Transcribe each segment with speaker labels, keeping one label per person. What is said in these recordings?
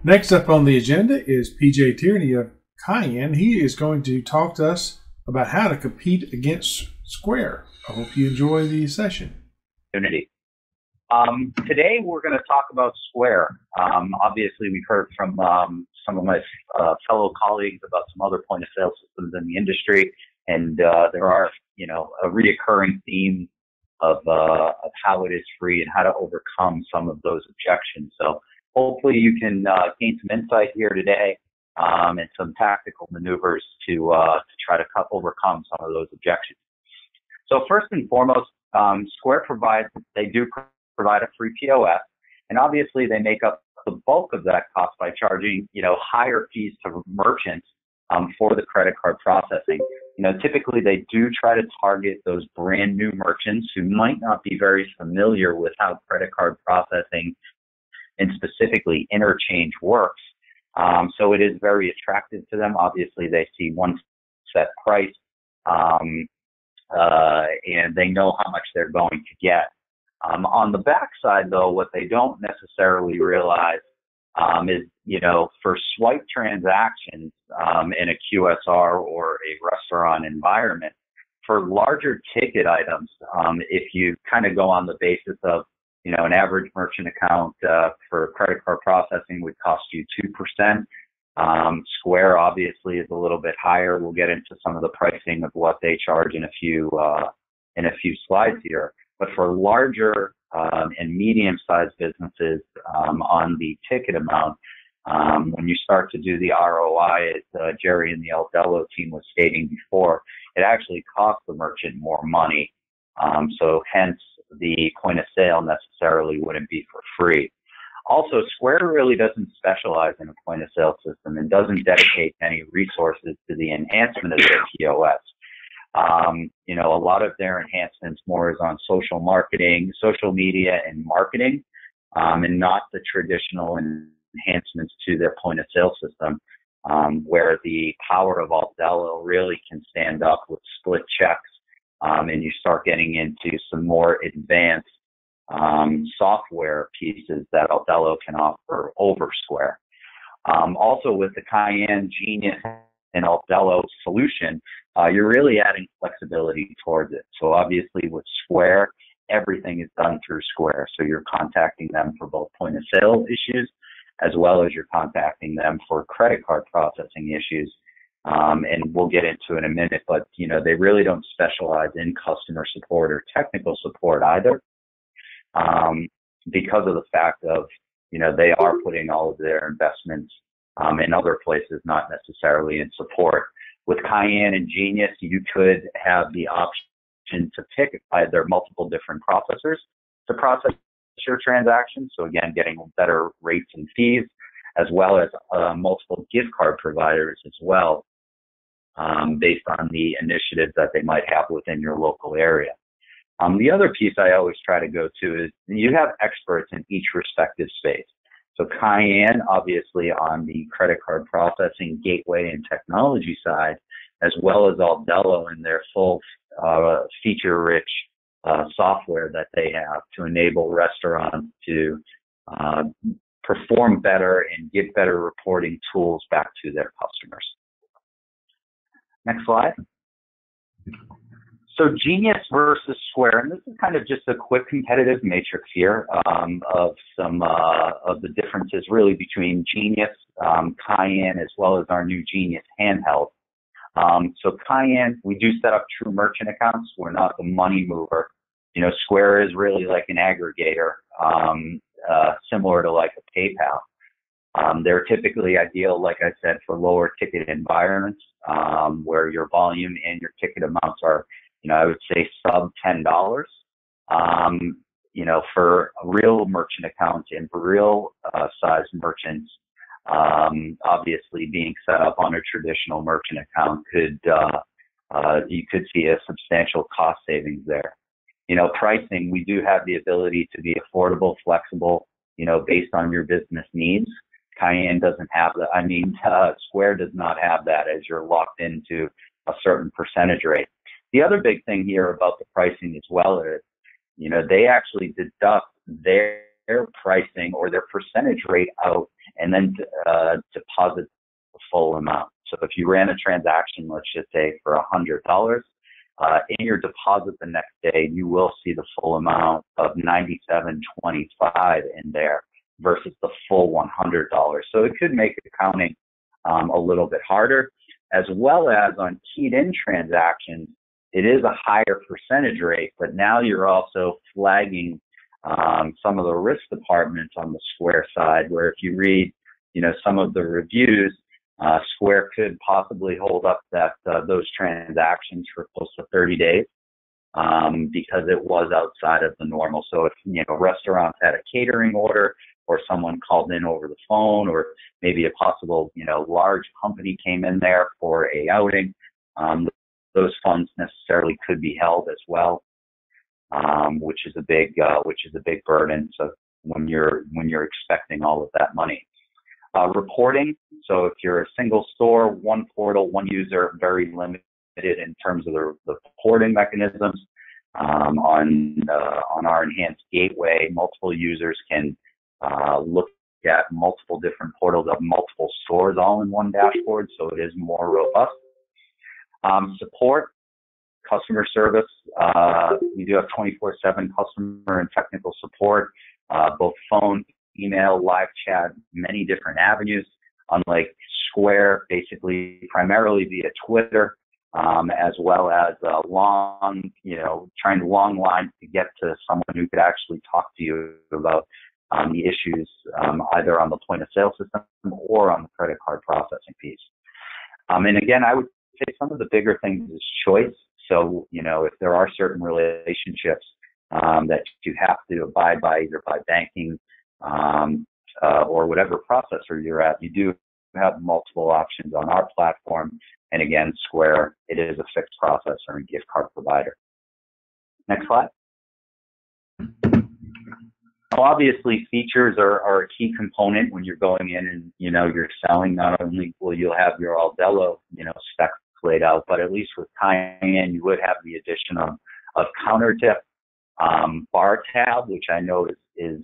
Speaker 1: Next up on the agenda is PJ Tierney of Cayan. He is going to talk to us about how to compete against Square. I hope you enjoy the session.
Speaker 2: Today we're going to talk about Square. Obviously, we've heard from some of my fellow colleagues about some other point-of-sale systems in the industry, and there are, a reoccurring theme of how it is free and how to overcome some of those objections. So hopefully you can gain some insight here today and some tactical maneuvers to try to overcome some of those objections. So first and foremost, Square do provide a free POS, and obviously they make up the bulk of that cost by charging, higher fees to merchants for the credit card processing. Typically they do try to target those brand new merchants who might not be very familiar with how credit card processing and specifically interchange works. So it is very attractive to them. Obviously they see one set price, and they know how much they're going to get. On the backside, though, what they don't necessarily realize is, for swipe transactions in a QSR or a restaurant environment, for larger ticket items, if you kind of go on the basis of, an average merchant account for credit card processing would cost you 2%. Square obviously is a little bit higher. We'll get into some of the pricing of what they charge in a few slides here. But for larger and medium-sized businesses on the ticket amount, when you start to do the ROI, as Jerry and the Aldelo team was stating before, it actually costs the merchant more money. So hence, the point of sale necessarily wouldn't be for free. Also, Square really doesn't specialize in a point of sale system and doesn't dedicate any resources to the enhancement of their POS. A lot of their enhancements more is on social marketing, social media, and marketing, and not the traditional enhancements to their point of sale system, where the power of Aldelo really can stand up with split checks, and you start getting into some more advanced software pieces that Aldelo can offer over Square. Also, with the Cayan Genius and Aldelo solution, you're really adding flexibility towards it. So obviously with Square, everything is done through Square. So you're contacting them for both point of sale issues, as well as you're contacting them for credit card processing issues. And we'll get into in a minute, but they really don't specialize in customer support or technical support either, because of the fact of, they are putting all of their investments in other places, not necessarily in support. With Cayan and Genius, you could have the option to pick either multiple different processors to process your transactions. So again, getting better rates and fees, as well as multiple gift card providers as well, based on the initiatives that they might have within your local area. The other piece I always try to go to is you have experts in each respective space. So Cayan, obviously, on the credit card processing, gateway, and technology side, as well as Aldelo in their full feature-rich software that they have to enable restaurants to perform better and give better reporting tools back to their customers. Next slide. So Genius versus Square, and this is kind of just a quick competitive matrix here of some of the differences really between Genius, Cayan, as well as our new Genius handheld. So Cayan, we do set up true merchant accounts. We're not the money mover. Square is really like an aggregator, similar to like a PayPal. They're typically ideal, like I said, for lower ticket environments, where your volume and your ticket amounts are, I would say sub $10. For real merchant accounts and for real size merchants, obviously being set up on a traditional merchant account you could see a substantial cost savings there. Pricing, we do have the ability to be affordable, flexible, based on your business needs. Cayan doesn't have that. Square does not have that, as you're locked into a certain percentage rate. The other big thing here about the pricing as well is, they actually deduct their pricing or their percentage rate out and then deposit the full amount. So if you ran a transaction, let's just say for $100, in your deposit the next day, you will see the full amount of $97.25 in there versus the full $100. So it could make accounting a little bit harder, as well as on keyed-in transactions. It is a higher percentage rate, but now you're also flagging some of the risk departments on the Square side, where if you read, some of the reviews, Square could possibly hold up those transactions for close to 30 days because it was outside of the normal. So if restaurants had a catering order, or someone called in over the phone, or maybe a possible large company came in there for a outing, those funds necessarily could be held as well, which is a big burden. So when you're expecting all of that money. Reporting. So if you're a single store, one portal, one user, very limited in terms of the reporting mechanisms. On our enhanced gateway, multiple users can look at multiple different portals of multiple stores all in one dashboard, so it is more robust. Support, customer service. We do have 24/7 customer and technical support, both phone, email, live chat, many different avenues. Unlike Square, basically primarily via Twitter, as well as trying long lines to get to someone who could actually talk to you about the issues, either on the point of sale system or on the credit card processing piece. And again, I would say some of the bigger things is choice. So, if there are certain relationships that you have to abide by, either by banking or whatever processor you're at, you do have multiple options on our platform. And again, Square, it is a fixed processor and gift card provider. Next slide. Obviously, features are a key component when you're going in and, you're selling. Not only will you have your Aldelo, specs laid out, but at least with Cayan, you would have the addition of counter tip, bar tab, which I know is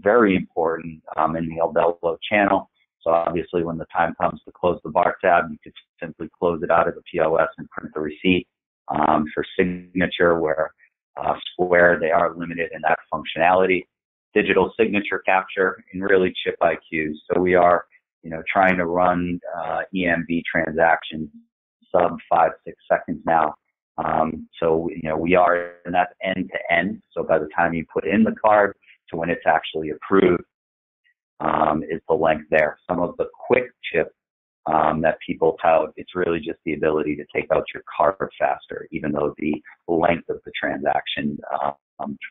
Speaker 2: very important in the Aldelo channel. So obviously, when the time comes to close the bar tab, you could simply close it out of the POS and print the receipt. For signature, where Square, they are limited in that functionality. Digital signature capture, and really chip IQs. So we are, trying to run EMV transactions sub 5-6 seconds now. So we are, and that's end to end. So by the time you put in the card to when it's actually approved, is the length there. Some of the quick chip that people tout, it's really just the ability to take out your card faster, even though the length of the transaction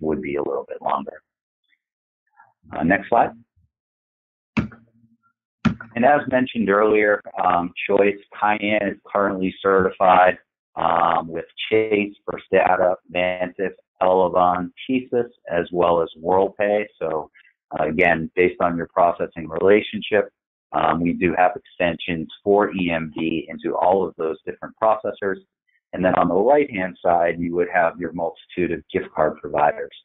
Speaker 2: would be a little bit longer. Next slide. And as mentioned earlier, Choice, Cayan is currently certified with Chase, First Data, Vantiv, Elavon, TSYS, as well as WorldPay. So again, based on your processing relationship, we do have extensions for EMV into all of those different processors. And then on the right-hand side, you would have your multitude of gift card providers.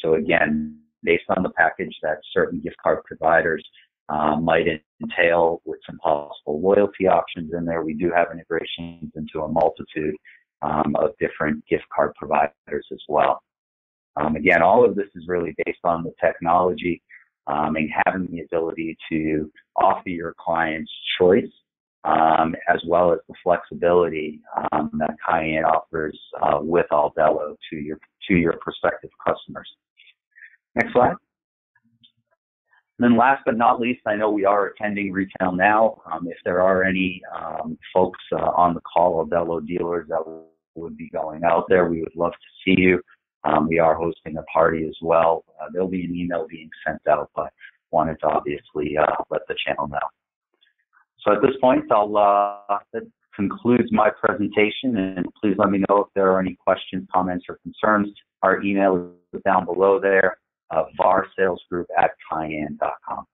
Speaker 2: So again, based on the package that certain gift card providers might entail, with some possible loyalty options in there, we do have integrations into a multitude of different gift card providers as well. Again, all of this is really based on the technology and having the ability to offer your clients choice, as well as the flexibility that Cayan offers with Aldelo to your prospective customers. Next slide. And then last but not least, I know we are attending Retail Now. If there are any folks on the call, Aldelo dealers that would be going out there, we would love to see you. We are hosting a party as well. There'll be an email being sent out, but wanted to obviously let the channel know. So at this point, that concludes my presentation, and please let me know if there are any questions, comments, or concerns. Our email is down below there, varsalesgroup@cayan.com.